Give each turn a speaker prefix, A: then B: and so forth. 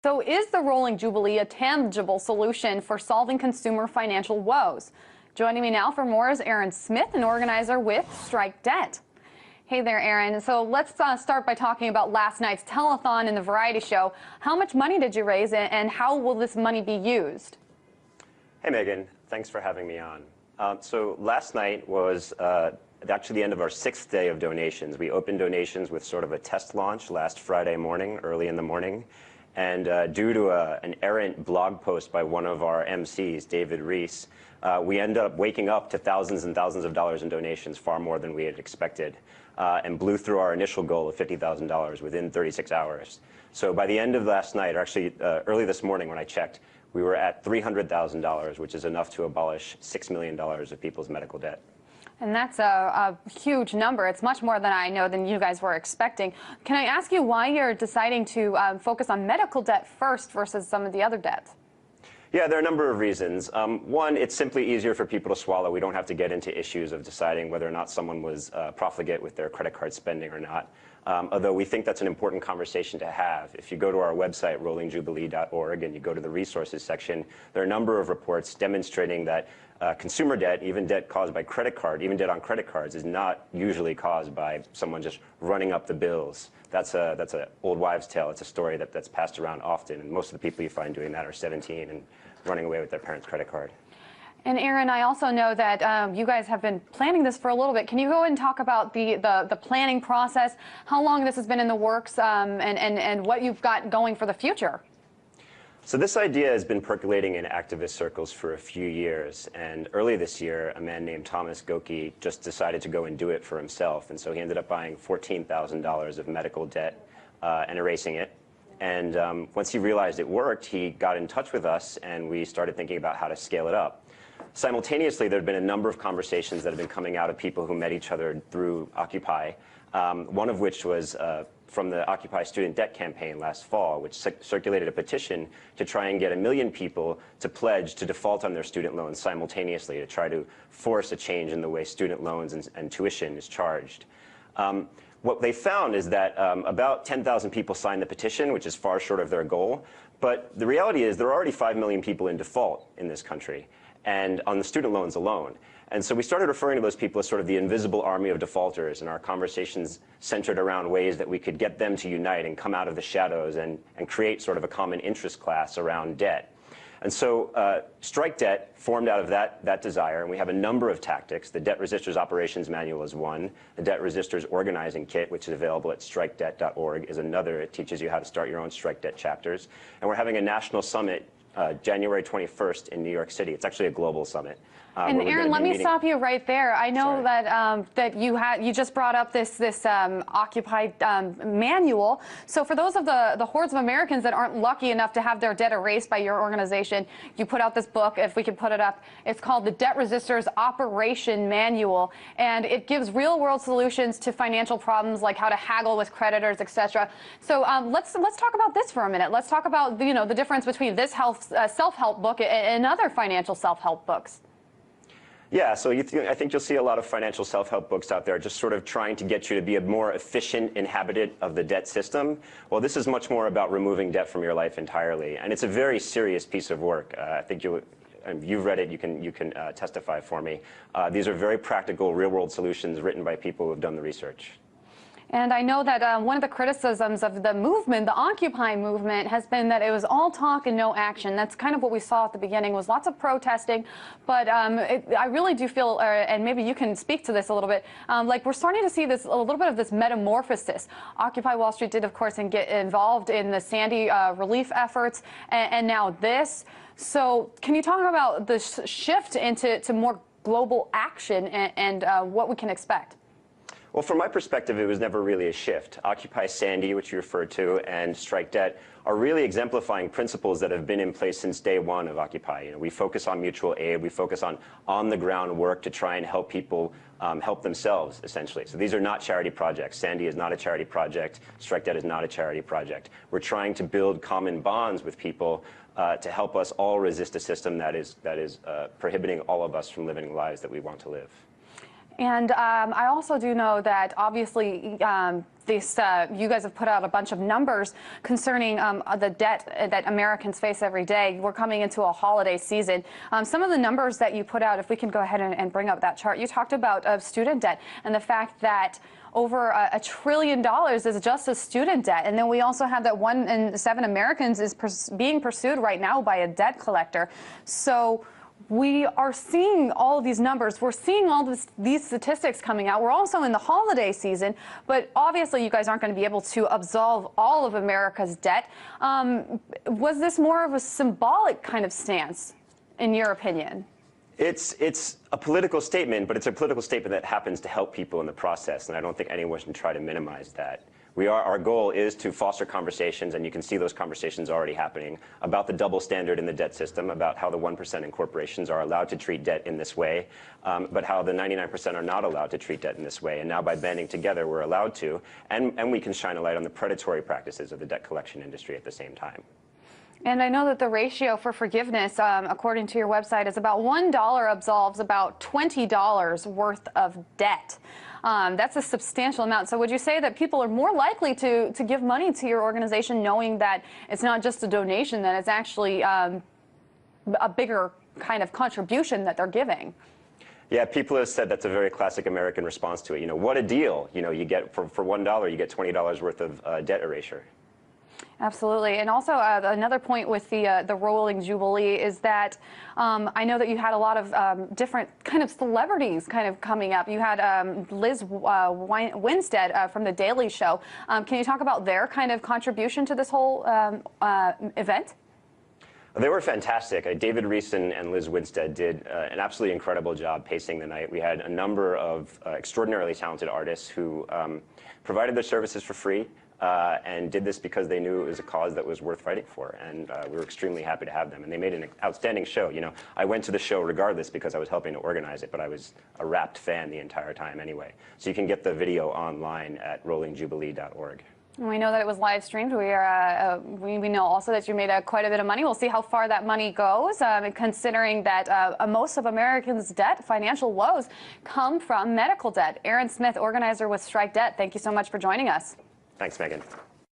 A: So is the Rolling Jubilee a tangible solution for solving consumer financial woes? Joining me now for more is Aaron Smith, an organizer with Strike Debt. Hey there, Aaron. So let's start by talking about last night's telethon in the variety show. How much money did you raise, and how will this money be used?
B: Hey, Megan. Thanks for having me on. So last night was actually the end of our 6th day of donations. We opened donations with sort of a test launch last Friday morning, early in the morning. And due to an errant blog post by one of our MCs, David Reese, we ended up waking up to thousands and thousands of dollars in donations, far more than we had expected, and blew through our initial goal of $50,000 within 36 hours. So by the end of last night, or actually early this morning when I checked, we were at $300,000, which is enough to abolish $6 million of people's medical debt.
A: And that's a huge number. It's much more than I know than you guys were expecting. Can I ask you why you're deciding to focus on medical debt first versus some of the other debts?
B: Yeah, there are a number of reasons. One, it's simply easier for people to swallow. We don't have to get into issues of deciding whether or not someone was profligate with their credit card spending or not. Although we think that's an important conversation to have. If you go to our website, rollingjubilee.org, and you go to the resources section, there are a number of reports demonstrating that consumer debt, even debt caused by credit card, even debt on credit cards, is not usually caused by someone just running up the bills. That's an old wives' tale. It's a story that's passed around often, and most of the people you find doing that are 17 and running away with their parents' credit card.
A: And Aaron, I also know that you guys have been planning this for a little bit. Can you go and talk about the planning process, how long this has been in the works, and what you've got going for the future?
B: So this idea has been percolating in activist circles for a few years, and early this year, a man named Thomas Goki just decided to go and do it for himself, and so he ended up buying $14,000 of medical debt and erasing it. And once he realized it worked, he got in touch with us, and we started thinking about how to scale it up. Simultaneously, there have been a number of conversations that have been coming out of people who met each other through Occupy, one of which was from the Occupy student debt campaign last fall, which circulated a petition to try and get 1 million people to pledge to default on their student loans simultaneously, to try to force a change in the way student loans and tuition is charged. What they found is that about 10,000 people signed the petition, which is far short of their goal. But the reality is there are already 5 million people in default in this country, and on the student loans alone. And so we started referring to those people as sort of the invisible army of defaulters, and our conversations centered around ways that we could get them to unite and come out of the shadows and create sort of a common interest class around debt. And so Strike Debt formed out of that desire, and we have a number of tactics. The Debt Resisters Operations Manual is one. The Debt Resisters Organizing Kit, which is available at strikedebt.org, is another. It teaches you how to start your own Strike Debt chapters. And we're having a national summit January 21st in New York City. It's actually a global summit.
A: And Aaron, let me stop you right there. I know that you just brought up this Occupy manual. So for those of the hordes of Americans that aren't lucky enough to have their debt erased by your organization, you put out this book. If we could put it up, it's called the Debt Resisters Operation Manual, and it gives real-world solutions to financial problems like how to haggle with creditors, etc. So let's talk about this for a minute. Let's talk about the difference between this self-help book and other financial self-help books.
B: Yeah, so I think you'll see a lot of financial self-help books out there just sort of trying to get you to be a more efficient inhabitant of the debt system. Well, this is much more about removing debt from your life entirely, and it's a very serious piece of work. I think you've read it, you can testify for me. These are very practical, real-world solutions written by people who have done the research.
A: And I know that one of the criticisms of the movement, the Occupy movement, has been that it was all talk and no action. That's kind of what we saw at the beginning, was lots of protesting. But I really do feel, and maybe you can speak to this a little bit, like we're starting to see a little bit of this metamorphosis. Occupy Wall Street did, of course, and get involved in the Sandy relief efforts, and now this. So can you talk about the shift into more global action and what we can expect?
B: Well, from my perspective, it was never really a shift. Occupy Sandy, which you referred to, and Strike Debt are really exemplifying principles that have been in place since day one of Occupy. We focus on mutual aid. We focus on the ground work to try and help people help themselves, essentially. So these are not charity projects. Sandy is not a charity project. Strike Debt is not a charity project. We're trying to build common bonds with people to help us all resist a system that is prohibiting all of us from living lives that we want to live.
A: And I also do know that obviously you guys have put out a bunch of numbers concerning the debt that Americans face every day. We're coming into a holiday season. Some of the numbers that you put out, if we can go ahead and bring up that chart, you talked about student debt and the fact that over $1 trillion is just a student debt. And then we also have that 1 in 7 Americans is being pursued right now by a debt collector. So we are seeing all of these numbers. We're seeing all these statistics coming out. We're also in the holiday season, but obviously you guys aren't going to be able to absolve all of America's debt. Was this more of a symbolic kind of stance, in your opinion?
B: It's a political statement, but it's a political statement that happens to help people in the process, and I don't think anyone should try to minimize that. Our goal is to foster conversations, and you can see those conversations already happening, about the double standard in the debt system, about how the 1% in corporations are allowed to treat debt in this way, but how the 99% are not allowed to treat debt in this way. And now by banding together, we're allowed to, and we can shine a light on the predatory practices of the debt collection industry at the same time.
A: And I know that the ratio for forgiveness, according to your website, is about $1 absolves about $20 worth of debt. That's a substantial amount. So would you say that people are more likely to give money to your organization knowing that it's not just a donation, that it's actually a bigger kind of contribution that they're giving?
B: Yeah, people have said that's a very classic American response to it. You know, what a deal. You know, you get for $1, you get $20 worth of debt erasure.
A: Absolutely. And also another point with the Rolling Jubilee is that I know that you had a lot of different kind of celebrities kind of coming up. You had Liz Winstead from The Daily Show. Can you talk about their kind of contribution to this whole event?
B: They were fantastic. David Reese and Liz Winstead did an absolutely incredible job pacing the night. We had a number of extraordinarily talented artists who provided their services for free. And did this because they knew it was a cause that was worth fighting for, and we were extremely happy to have them. And they made an outstanding show. You know, I went to the show regardless because I was helping to organize it, but I was a rapt fan the entire time anyway. So you can get the video online at rollingjubilee.org.
A: We know that it was live streamed. We know also that you made quite a bit of money. We'll see how far that money goes, considering that most of Americans' debt, financial woes, come from medical debt. Aaron Smith, organizer with Strike Debt, thank you so much for joining us.
B: Thanks, Megan.